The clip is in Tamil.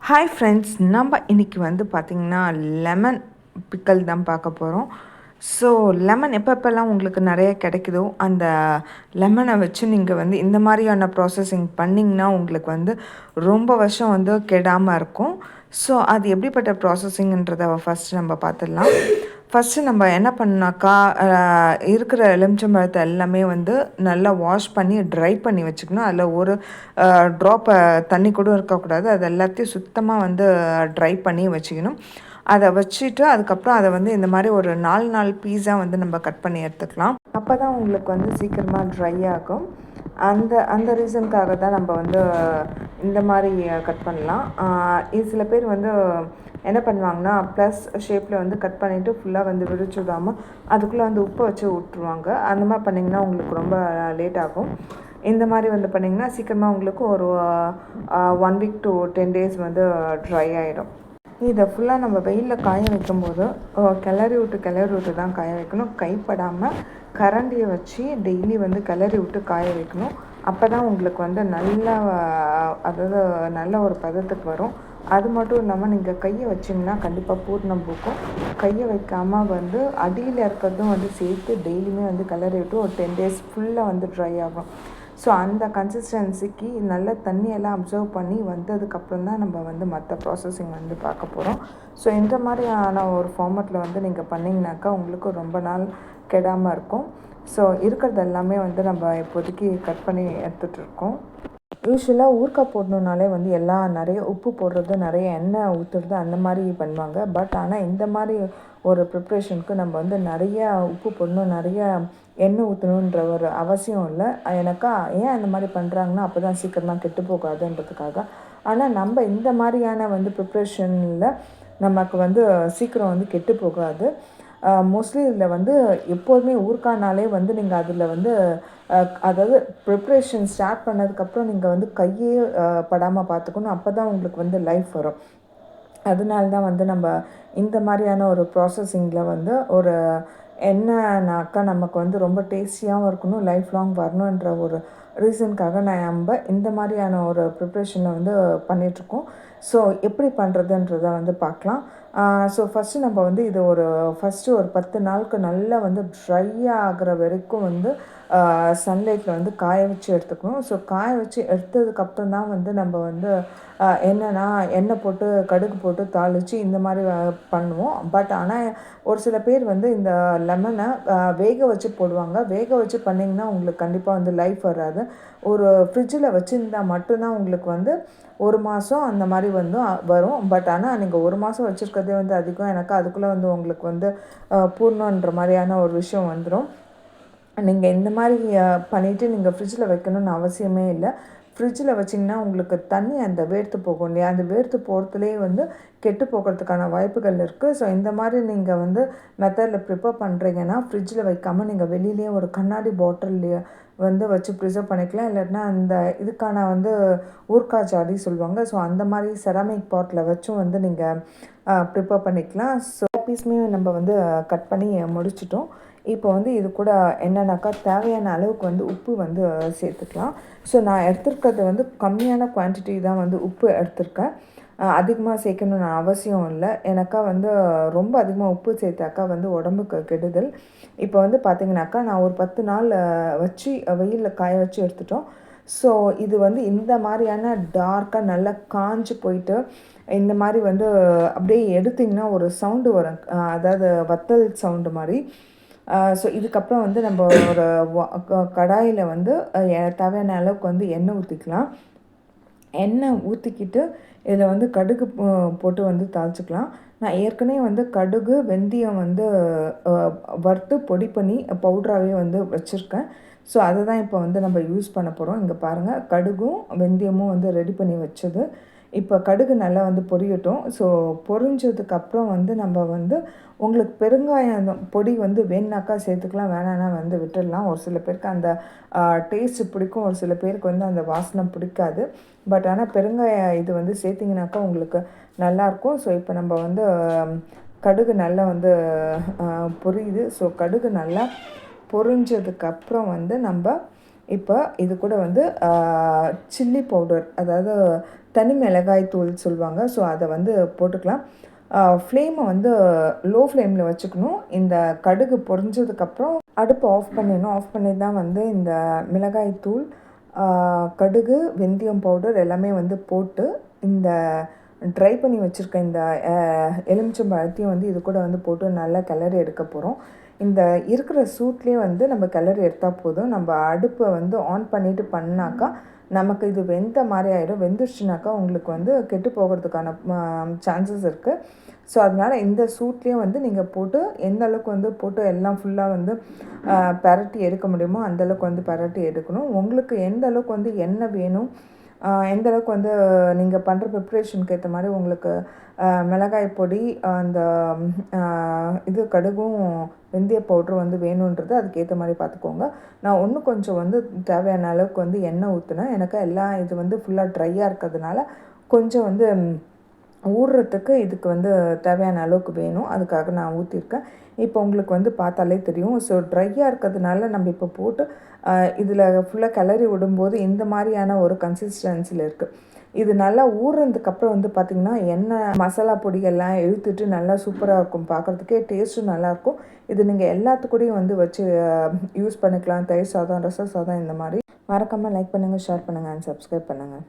ஹாய் ஃப்ரெண்ட்ஸ், நம்ம இன்றைக்கி வந்து பார்த்திங்கன்னா லெமன் பிக்கல் தான் பார்க்க போகிறோம். ஸோ லெமன் எப்பப்பெல்லாம் உங்களுக்கு நிறைய கிடைக்குதோ அந்த லெமனை வச்சு நீங்கள் வந்து இந்த மாதிரியான ப்ராசஸிங் பண்ணிங்கன்னா உங்களுக்கு வந்து ரொம்ப வருஷம் வந்து கெடாமல் இருக்கும். ஸோ அது எப்படிப்பட்ட ப்ராசஸிங்கன்றதை ஃபஸ்ட்டு நம்ம பார்த்துடலாம். ஃபஸ்ட்டு நம்ம என்ன பண்ணாக்கா இருக்கிற எலுமிச்சம்பழத்தை எல்லாமே வந்து நல்லா வாஷ் பண்ணி ட்ரை பண்ணி வச்சுக்கணும். அதில் ஒரு ட்ராப்பை தண்ணி கூட இருக்கக்கூடாது. அது எல்லாத்தையும் சுத்தமாக வந்து ட்ரை பண்ணி வச்சுக்கணும். அதை வச்சுட்டு அதுக்கப்புறம் அதை வந்து இந்த மாதிரி ஒரு 4 பீஸாக வந்து நம்ம கட் பண்ணி எடுத்துக்கலாம். அப்போ தான் உங்களுக்கு வந்து சீக்கிரமாக ட்ரை ஆகும். அந்த அந்த ரீசனுக்காக தான் நம்ம வந்து இந்த மாதிரி கட் பண்ணலாம். இது சில பேர் வந்து என்ன பண்ணுவாங்கன்னா ப்ளஸ் ஷேப்பில் வந்து கட் பண்ணிவிட்டு ஃபுல்லாக வந்து விரிச்சு விடாமல் அதுக்குள்ளே வந்து உப்பை வச்சு விட்ருவாங்க. அந்த மாதிரி பண்ணிங்கன்னா உங்களுக்கு ரொம்ப லேட் ஆகும். இந்த மாதிரி வந்து பண்ணிங்கன்னா சீக்கிரமாக உங்களுக்கு ஒரு 1 வீக் to 10 days வந்து ட்ரை ஆகிடும். இதை ஃபுல்லாக நம்ம வெயிலில் காய வைக்கும்போது கிளறி விட்டு தான் காய வைக்கணும். கைப்படாமல் கரண்டியை வச்சு டெய்லி வந்து கிளறி விட்டு காய வைக்கணும். அப்போ தான் உங்களுக்கு வந்து அதாவது நல்ல ஒரு பதத்துக்கு வரும். அது மட்டும் இல்லாமல் நீங்கள் கையை வச்சிங்கன்னா கண்டிப்பாக பூர்ணம் பூக்கும். கையை வைக்காமல் வந்து அடியில் இருக்கிறதும் வந்து சேர்த்து டெய்லியுமே வந்து கிளறி விட்டு ஒரு 10 days ஃபுல்லாக வந்து ட்ரை ஆகும். ஸோ அந்த கன்சிஸ்டன்சிக்கு நல்ல தண்ணியெல்லாம் அப்சர்வ் பண்ணி வந்ததுக்கப்புறம் தான் நம்ம வந்து மற்ற ப்ராசஸிங் வந்து பார்க்க போகிறோம். ஸோ இந்த மாதிரியான ஒரு ஃபார்மேட்டில் வந்து நீங்கள் பண்ணிங்கனாக்கா உங்களுக்கு ரொம்ப நாள் கெடாமல் இருக்கும். ஸோ இருக்கிறது எல்லாமே வந்து நம்ம இப்போதைக்கு கட் பண்ணி எடுத்துகிட்ருக்கோம். யூஸ்வலாக ஊறுகாய் போடணுன்னாலே வந்து நிறைய உப்பு போடுறது, நிறைய எண்ணெய் ஊற்றுறது அந்த மாதிரி பண்ணுவாங்க. பட் ஆனால் இந்த மாதிரி ஒரு ப்ரிப்ரேஷனுக்கு நம்ம வந்து நிறையா உப்பு போடணும், நிறையா எண்ணெய் ஊற்றணுன்ற ஒரு அவசியம் இல்லை. எனக்கா ஏன் அந்த மாதிரி பண்ணுறாங்கன்னா அப்போ தான் சீக்கிரமாக கெட்டு போகாதுன்றதுக்காக. ஆனால் நம்ம இந்த மாதிரியான வந்து ப்ரிப்ரேஷனில் நமக்கு வந்து சீக்கிரம் வந்து கெட்டு போகாது. மோஸ்ட்லி இதில் வந்து எப்போதுமே ஊறுகாய்னாலே வந்து நீங்கள் அதில் வந்து அதாவது ப்ரிப்ரேஷன் ஸ்டார்ட் பண்ணதுக்கப்புறம் நீங்கள் வந்து கையே படாமல் பார்த்துக்கணும். அப்போ தான் உங்களுக்கு வந்து லைஃப் வரும். அதனால தான் வந்து நம்ம இந்த மாதிரியான ஒரு ப்ராசஸிங்கில் வந்து ஒரு என்னன்னாக்கா நமக்கு வந்து ரொம்ப டேஸ்டியாகவும் இருக்கணும், லைஃப் லாங் வரணுன்ற ஒரு ரீசனுக்காக நம்ம இந்த மாதிரியான ஒரு ப்ரிப்ரேஷனை வந்து பண்ணிகிட்ருக்கோம். ஸோ எப்படி பண்ணுறதுன்றதை வந்து பார்க்கலாம். ஸோ ஃபஸ்ட்டு நம்ம வந்து இது ஒரு 10 நாளுக்கு நல்லா வந்து ட்ரை ஆகிற வரைக்கும் வந்து சன்லைட்டில் வந்து காய வச்சு எடுத்துக்கணும். ஸோ காய வச்சு எடுத்ததுக்கப்புறம் தான் வந்து நம்ம வந்து எண்ணெய் போட்டு கடுகு போட்டு தாளித்து இந்த மாதிரி பண்ணுவோம். பட் ஆனால் ஒரு சில பேர் வந்து இந்த லெமனை வேக வச்சு போடுவாங்க. வேக வச்சு பண்ணிங்கன்னா உங்களுக்கு கண்டிப்பாக வந்து லைஃப் வராது. ஒரு ஃப்ரிட்ஜில் வச்சுருந்தால் மட்டும்தான் உங்களுக்கு வந்து 1 மாதம் அந்த மாதிரி வந்து வரும். பட் ஆனால் நீங்கள் 1 மாதம் வச்சுருக்கிறதே வந்து அதிகம். எனக்கு அதுக்குள்ளே வந்து உங்களுக்கு வந்து பூர்ணன்ற மாதிரியான ஒரு விஷயம் வந்துடும். நீங்கள் இந்த மாதிரி பண்ணிவிட்டு நீங்கள் ஃப்ரிட்ஜில் வைக்கணும்னு அவசியமே இல்லை. ஃப்ரிட்ஜில் வச்சிங்கன்னா உங்களுக்கு தண்ணி அந்த வேர்த்து போகும் இல்லையா, அந்த வேர்த்து போகிறதுலேயே வந்து கெட்டு போகிறதுக்கான வாய்ப்புகள் இருக்குது. ஸோ இந்த மாதிரி நீங்கள் வந்து மெத்தடில் ப்ரிப்பேர் பண்ணுறீங்கன்னா ஃப்ரிட்ஜில் வைக்காமல் நீங்கள் வெளியிலேயே ஒரு கண்ணாடி பாட்டில்லையே வந்து வச்சு ப்ரிசர்வ் பண்ணிக்கலாம். இல்லைன்னா அந்த இதுக்கான வந்து ஊறுகாய் ஜாடி சொல்லுவாங்க. ஸோ அந்த மாதிரி செராமிக் பாட்டில் வச்சும் வந்து நீங்கள் ப்ரிப்பேர் பண்ணிக்கலாம். ஸோ பீஸுமே நம்ம வந்து கட் பண்ணி முடிச்சிட்டோம். இப்போ வந்து இது கூட என்னன்னாக்கா தேவையான அளவுக்கு வந்து உப்பு வந்து சேர்த்துக்கலாம். ஸோ நான் எடுத்துருக்கிறது வந்து கம்மியான குவான்டிட்டி தான் வந்து உப்பு எடுத்திருக்கேன். அதிகமாக சேர்க்கணும்னு அவசியம் இல்லை. எனக்கா வந்து ரொம்ப அதிகமாக உப்பு சேர்த்தாக்கா வந்து உடம்புக்கு கெடுதல். இப்போ வந்து பார்த்திங்கனாக்கா நான் ஒரு 10 நாள் வச்சு வெயிலில் காய வச்சு எடுத்துட்டோம். ஸோ இது வந்து இந்த மாதிரியான டார்க்காக நல்லா காஞ்சு போயிட்டு இந்த மாதிரி வந்து அப்படியே எடுத்திங்கன்னா ஒரு சவுண்டு வரும், அதாவது வத்தல் சவுண்டு மாதிரி. ஸோ இதுக்கப்புறம் வந்து நம்ம ஒரு கடாயில் வந்து தேவையான அளவுக்கு வந்து எண்ணெய் ஊற்றிக்கலாம். எண்ணெய் ஊற்றிக்கிட்டு இதில் வந்து கடுகு போட்டு வந்து தாளிச்சிக்கலாம். நான் ஏற்கனவே வந்து கடுகு வெந்தயம் வந்து வறுத்து பொடி பண்ணி பவுட்ராகவே வந்து வச்சுருக்கேன். ஸோ அதை தான் இப்போ வந்து நம்ம யூஸ் பண்ண போகிறோம். இங்கே பாருங்கள், கடுகும் வெந்தயமும் வந்து ரெடி பண்ணி வச்சது. இப்போ கடுகு நல்லா வந்து பொரியட்டும். ஸோ பொரிஞ்சதுக்கப்புறம் வந்து நம்ம வந்து உங்களுக்கு பெருங்காயம் பொடி வந்து வேணுனாக்கா சேர்த்துக்கலாம், வேணான்னா வந்து விட்டுடலாம். ஒரு சில பேருக்கு அந்த டேஸ்ட்டு பிடிக்கும், ஒரு சில பேருக்கு வந்து அந்த வாசனை பிடிக்காது. பட் ஆனால் பெருங்காயம் இது வந்து சேர்த்திங்கனாக்கா உங்களுக்கு நல்லாயிருக்கும். ஸோ இப்போ நம்ம வந்து கடுகு நல்லா வந்து பொரியுது. ஸோ கடுகு நல்லா பொரிஞ்சதுக்கப்புறம் வந்து நம்ம இப்போ இது கூட வந்து சில்லி பவுடர், அதாவது தனி மிளகாய் தூள் சொல்லுவாங்க. ஸோ அதை வந்து போட்டுக்கலாம். ஃப்ளேமை வந்து லோ ஃப்ளேமில் வச்சுக்கணும். இந்த கடுகு பொரிஞ்சதுக்கப்புறம் அடுப்பு ஆஃப் பண்ணிடணும். ஆஃப் பண்ணி தான் வந்து இந்த மிளகாய் தூள், கடுகு, வெந்தயம் பவுடர் எல்லாமே வந்து போட்டு இந்த ட்ரை பண்ணி வச்சுருக்க இந்த எலுமிச்சம்பழத்தையும் வந்து இது கூட வந்து போட்டு நல்லா கிளறி எடுக்க போகிறோம். இந்த இருக்கிற சூட்லேயே வந்து நம்ம கிளறி எடுத்தால் போதும். நம்ம அடுப்பை வந்து ஆன் பண்ணிவிட்டு பண்ணாக்கா நமக்கு இது வெந்த மாதிரி ஆகிடும். வெந்துருச்சுனாக்கா உங்களுக்கு வந்து கெட்டு போகிறதுக்கான சான்சஸ் இருக்குது. ஸோ அதனால் இந்த சூட்லேயே வந்து நீங்கள் போட்டு எந்த அளவுக்கு வந்து போட்டு எல்லாம் ஃபுல்லாக வந்து பரட்டி எடுக்க முடியுமோ அந்தளவுக்கு வந்து பரட்டி எடுக்கணும். உங்களுக்கு எந்த அளவுக்கு வந்து எண்ணெய் வேணும், எந்த அளவுக்கு வந்து நீங்கள் பண்ணுற ப்ரிப்ரேஷனுக்கு ஏற்ற மாதிரி உங்களுக்கு மிளகாய் பொடி, அந்த இது கடுகும் வெந்தய பவுட்ரும் வந்து வேணுன்றது அதுக்கேற்ற மாதிரி பார்த்துக்கோங்க. நான் இன்னும் கொஞ்சம் வந்து தேவையான அளவுக்கு வந்து எண்ணெய் ஊற்றினேன். எனக்கு எல்லாம் இது வந்து ஃபுல்லாக ட்ரையாக இருக்கிறதுனால கொஞ்சம் வந்து ஊறுறதுக்கு இதுக்கு வந்து தேவையான அளவுக்கு வேணும். அதுக்காக நான் ஊற்றிருக்கேன். இப்போ உங்களுக்கு வந்து பார்த்தாலே தெரியும். ஸோ ட்ரையாக இருக்கிறதுனால நம்ம இப்போ போட்டு இதில் ஃபுல்லாக கிளறி விடும்போது இந்த மாதிரியான ஒரு கன்சிஸ்டன்சியில் இருக்குது. இது நல்லா ஊறுறதுக்கப்புறம் வந்து பார்த்திங்கன்னா எண்ணெய் மசாலா பொடிகள்லாம் இழுத்துட்டு நல்லா சூப்பராக இருக்கும். பார்க்குறதுக்கே டேஸ்ட்டும் நல்லாயிருக்கும். இது நீங்கள் எல்லாத்துக்கூடையும் வந்து வச்சு யூஸ் பண்ணிக்கலாம். தயிர் சாதம், ரசம் சாதம் இந்த மாதிரி. மறக்காமல் லைக் பண்ணுங்கள், ஷேர் பண்ணுங்கள் அண்ட் சப்ஸ்கிரைப் பண்ணுங்கள்.